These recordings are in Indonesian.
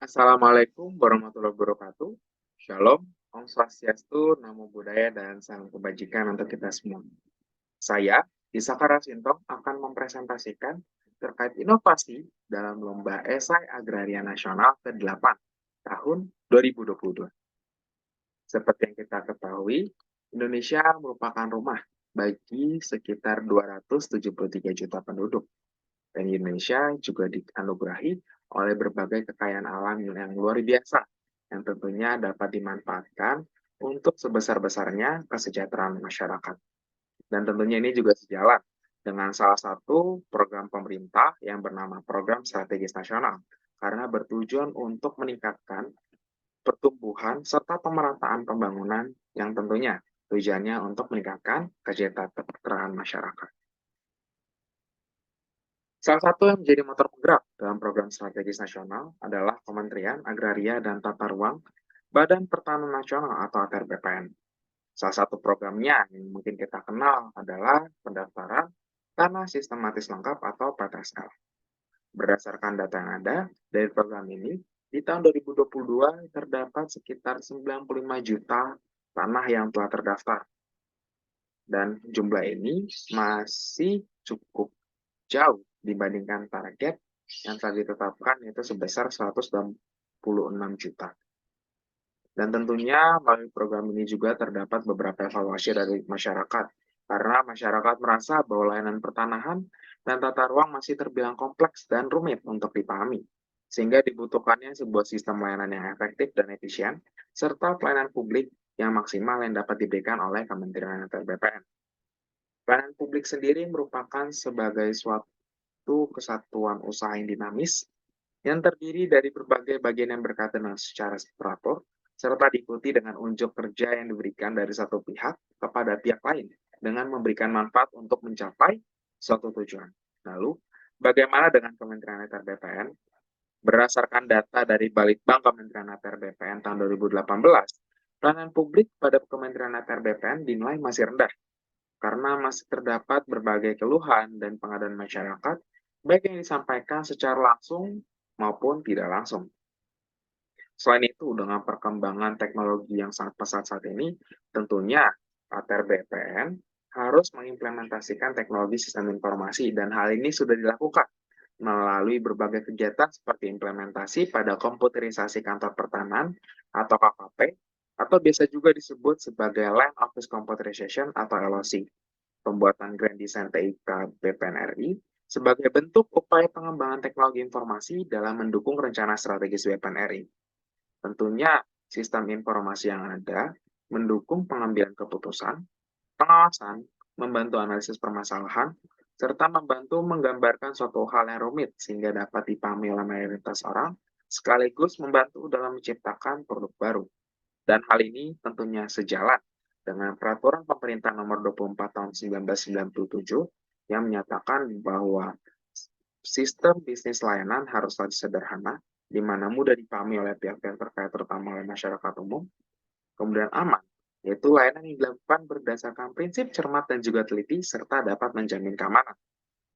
Assalamualaikum warahmatullahi wabarakatuh. Shalom, Om Swastiastu, Namo Buddhaya, dan salam kebajikan untuk kita semua. Saya, Isakara Sintong, akan mempresentasikan terkait inovasi dalam Lomba Esai Agraria Nasional ke-8 tahun 2022. Seperti yang kita ketahui, Indonesia merupakan rumah bagi sekitar 273 juta penduduk. Dan Indonesia juga dianugerahi oleh berbagai kekayaan alam yang luar biasa, yang tentunya dapat dimanfaatkan untuk sebesar-besarnya kesejahteraan masyarakat. Dan tentunya ini juga sejalan dengan salah satu program pemerintah yang bernama Program Strategis Nasional, karena bertujuan untuk meningkatkan pertumbuhan serta pemerataan pembangunan yang tentunya tujuannya untuk meningkatkan kesejahteraan masyarakat. Salah satu yang menjadi motor penggerak dalam program strategis nasional adalah Kementerian Agraria dan Tata Ruang Badan Pertanahan Nasional atau ATR BPN. Salah satu programnya yang mungkin kita kenal adalah pendaftaran tanah sistematis lengkap atau PTSL. Berdasarkan data yang ada dari program ini, di tahun 2022 terdapat sekitar 95 juta tanah yang telah terdaftar. Dan jumlah ini masih cukup jauh dibandingkan target yang telah ditetapkan, yaitu sebesar 126 juta. Dan tentunya melalui program ini juga terdapat beberapa evaluasi dari masyarakat, karena masyarakat merasa bahwa layanan pertanahan dan tata ruang masih terbilang kompleks dan rumit untuk dipahami, sehingga dibutuhkannya sebuah sistem layanan yang efektif dan efisien, serta pelayanan publik yang maksimal yang dapat diberikan oleh Kementerian ATR BPN. Pelayanan publik sendiri merupakan sebagai suatu kesatuan usaha yang dinamis yang terdiri dari berbagai bagian yang berkaitan secara teratur, serta diikuti dengan unjuk kerja yang diberikan dari satu pihak kepada pihak lain dengan memberikan manfaat untuk mencapai suatu tujuan. Lalu, bagaimana dengan Kementerian ATR BPN? Berdasarkan data dari Balitbank Kementerian ATR BPN tahun 2018, pelayanan publik pada Kementerian ATR BPN dinilai masih rendah karena masih terdapat berbagai keluhan dan pengaduan masyarakat, baik yang disampaikan secara langsung maupun tidak langsung. Selain itu, dengan perkembangan teknologi yang sangat pesat saat ini, tentunya ATR BPN harus mengimplementasikan teknologi sistem informasi, dan hal ini sudah dilakukan melalui berbagai kegiatan seperti implementasi pada komputerisasi kantor pertanahan atau KKP, atau biasa juga disebut sebagai Land Office Computerization atau LOC, pembuatan Grand Design TIK BPN RI, sebagai bentuk upaya pengembangan teknologi informasi dalam mendukung rencana strategis BPN RI. Tentunya, sistem informasi yang ada mendukung pengambilan keputusan, pengawasan, membantu analisis permasalahan, serta membantu menggambarkan suatu hal yang rumit sehingga dapat dipahami oleh mayoritas orang, sekaligus membantu dalam menciptakan produk baru. Dan hal ini tentunya sejalan dengan Peraturan Pemerintah Nomor 24 Tahun 1997 yang menyatakan bahwa sistem bisnis layanan haruslah sederhana, di mana mudah dipahami oleh pihak-pihak terkait, terutama oleh masyarakat umum, kemudian aman, yaitu layanan yang dilakukan berdasarkan prinsip cermat dan juga teliti, serta dapat menjamin keamanan.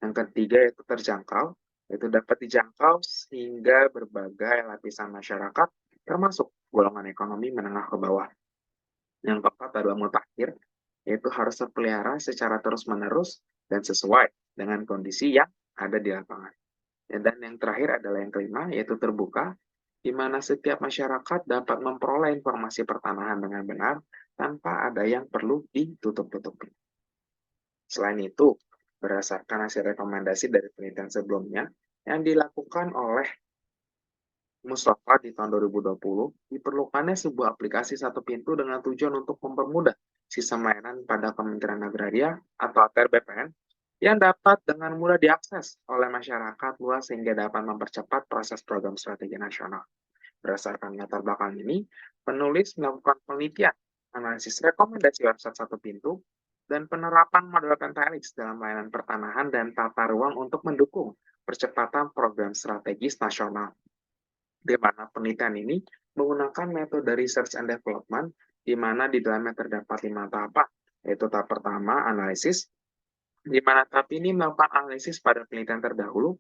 Yang ketiga yaitu terjangkau, yaitu dapat dijangkau sehingga berbagai lapisan masyarakat, termasuk golongan ekonomi menengah ke bawah. Yang keempat adalah mutakhir, yaitu harus terpelihara secara terus-menerus dan sesuai dengan kondisi yang ada di lapangan. Dan yang terakhir adalah yang kelima, yaitu terbuka, di mana setiap masyarakat dapat memperoleh informasi pertanahan dengan benar tanpa ada yang perlu ditutup-tutupi. Selain itu, berdasarkan hasil rekomendasi dari penelitian sebelumnya yang dilakukan oleh Mustafa di tahun 2020, diperlukannya sebuah aplikasi satu pintu dengan tujuan untuk mempermudah sistem layanan pada Kementerian Agraria atau ATR BPN yang dapat dengan mudah diakses oleh masyarakat luas sehingga dapat mempercepat proses program strategi nasional. Berdasarkan latar belakang ini, penulis melakukan penelitian, analisis rekomendasi website satu pintu, dan penerapan model Pentahelix dalam layanan pertanahan dan tata ruang untuk mendukung percepatan program strategis nasional, di mana penelitian ini menggunakan metode research and development, di mana di dalamnya terdapat 5 tahapan, yaitu tahap pertama, analisis, di mana tahap ini melakukan analisis pada penelitian terdahulu,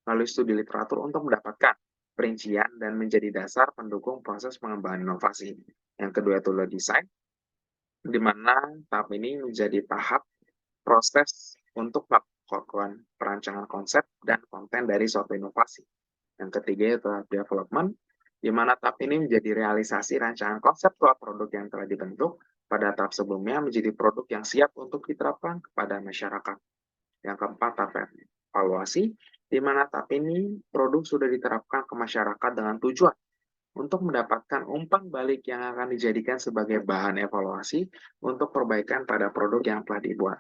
lalu studi literatur untuk mendapatkan perincian, dan menjadi dasar pendukung proses pengembangan inovasi. Yang kedua itu low design, di mana tahap ini menjadi tahap proses untuk melakukan perancangan konsep dan konten dari suatu inovasi. Yang ketiga itu tahap development, di mana tahap ini menjadi realisasi rancangan konseptual produk yang telah dibentuk pada tahap sebelumnya menjadi produk yang siap untuk diterapkan kepada masyarakat. Yang keempat, tahap evaluasi, di mana tahap ini produk sudah diterapkan ke masyarakat dengan tujuan untuk mendapatkan umpan balik yang akan dijadikan sebagai bahan evaluasi untuk perbaikan pada produk yang telah dibuat.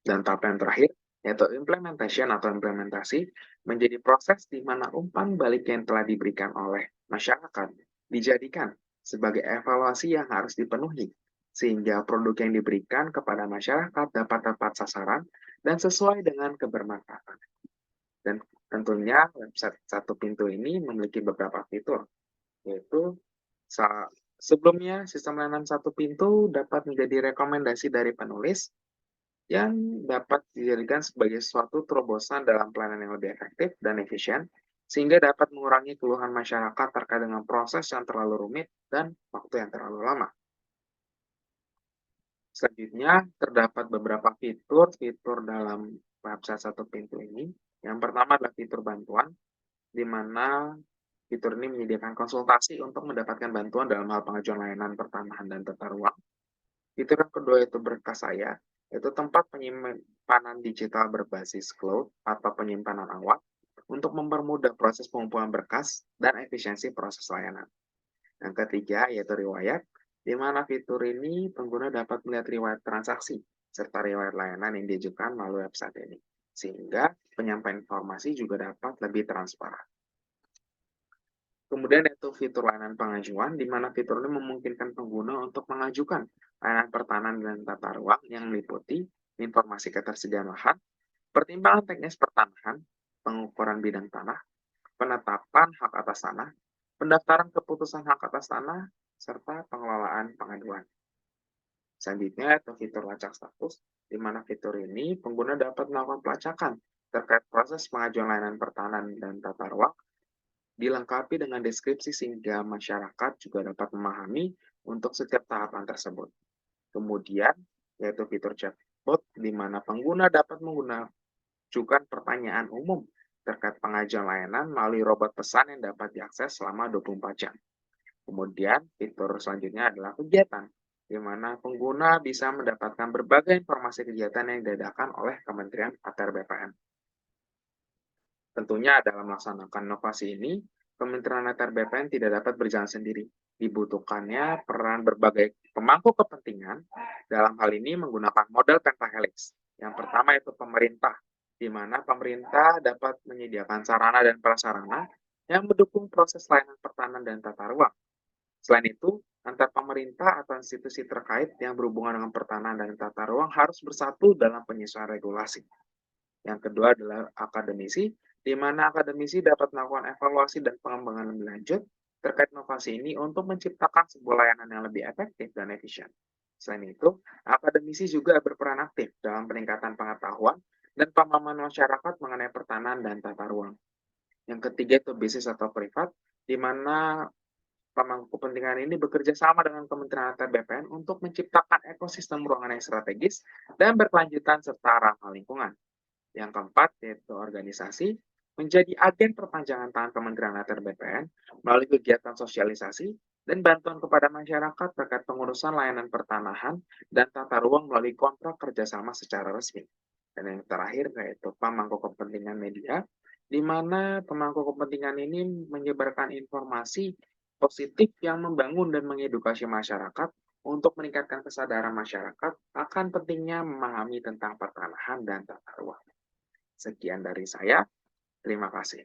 Dan tahap yang terakhir, yaitu implementation atau implementasi, menjadi proses di mana umpan balik yang telah diberikan oleh masyarakat dijadikan sebagai evaluasi yang harus dipenuhi, sehingga produk yang diberikan kepada masyarakat dapat tepat sasaran dan sesuai dengan kebermanfaatan. Dan tentunya website satu pintu ini memiliki beberapa fitur, yaitu sebelumnya sistem layanan satu pintu dapat menjadi rekomendasi dari penulis yang dapat dijadikan sebagai suatu terobosan dalam pelayanan yang lebih efektif dan efisien, sehingga dapat mengurangi keluhan masyarakat terkait dengan proses yang terlalu rumit dan waktu yang terlalu lama. Selanjutnya, terdapat beberapa fitur dalam website satu pintu ini. Yang pertama adalah fitur bantuan, di mana fitur ini menyediakan konsultasi untuk mendapatkan bantuan dalam hal pengajuan layanan pertanahan dan tata ruang. Fitur yang kedua itu berkas saya, yaitu tempat penyimpanan digital berbasis cloud atau penyimpanan awal untuk mempermudah proses pengumpulan berkas dan efisiensi proses layanan. Yang ketiga yaitu riwayat, di mana fitur ini pengguna dapat melihat riwayat transaksi serta riwayat layanan yang diajukan melalui website ini, sehingga penyampaian informasi juga dapat lebih transparan. Kemudian yaitu fitur layanan pengajuan, di mana fitur ini memungkinkan pengguna untuk mengajukan layanan pertahanan dan tata ruang yang meliputi informasi ketersediaan lahan, pertimbangan teknis pertanahan, pengukuran bidang tanah, penetapan hak atas tanah, pendaftaran keputusan hak atas tanah, serta pengelolaan pengaduan. Selanjutnya yaitu fitur lacak status, di mana fitur ini pengguna dapat melakukan pelacakan terkait proses pengajuan layanan pertahanan dan tata ruang, dilengkapi dengan deskripsi sehingga masyarakat juga dapat memahami untuk setiap tahapan tersebut. Kemudian, yaitu fitur chatbot, di mana pengguna dapat mengajukan pertanyaan umum terkait pengajuan layanan melalui robot pesan yang dapat diakses selama 24 jam. Kemudian, fitur selanjutnya adalah kegiatan, di mana pengguna bisa mendapatkan berbagai informasi kegiatan yang diadakan oleh Kementerian ATR BPN. Tentunya dalam melaksanakan inovasi ini, Kementerian ATR BPN tidak dapat berjalan sendiri. Dibutuhkannya peran berbagai pemangku kepentingan, dalam hal ini menggunakan model pentahelix. Yang pertama itu pemerintah, di mana pemerintah dapat menyediakan sarana dan prasarana yang mendukung proses layanan pertahanan dan tata ruang. Selain itu, antar pemerintah atau institusi terkait yang berhubungan dengan pertahanan dan tata ruang harus bersatu dalam penyesuaian regulasi. Yang kedua adalah akademisi, di mana akademisi dapat melakukan evaluasi dan pengembangan lebih lanjut terkait inovasi ini untuk menciptakan sebuah layanan yang lebih efektif dan efisien. Selain itu, akademisi juga berperan aktif dalam peningkatan pengetahuan dan pemahaman masyarakat mengenai pertahanan dan tata ruang. Yang ketiga itu bisnis atau privat, di mana pemangku kepentingan ini bekerja sama dengan Kementerian ATR BPN untuk menciptakan ekosistem ruangan yang strategis dan berkelanjutan serta ramah lingkungan. Yang keempat, yaitu organisasi, menjadi agen perpanjangan tangan Kementerian ATR BPN melalui kegiatan sosialisasi dan bantuan kepada masyarakat terkait pengurusan layanan pertanahan dan tata ruang melalui kontrak kerjasama secara resmi. Dan yang terakhir, yaitu pemangku kepentingan media, di mana pemangku kepentingan ini menyebarkan informasi positif yang membangun dan mengedukasi masyarakat untuk meningkatkan kesadaran masyarakat akan pentingnya memahami tentang pertanahan dan tata ruang. Sekian dari saya, terima kasih.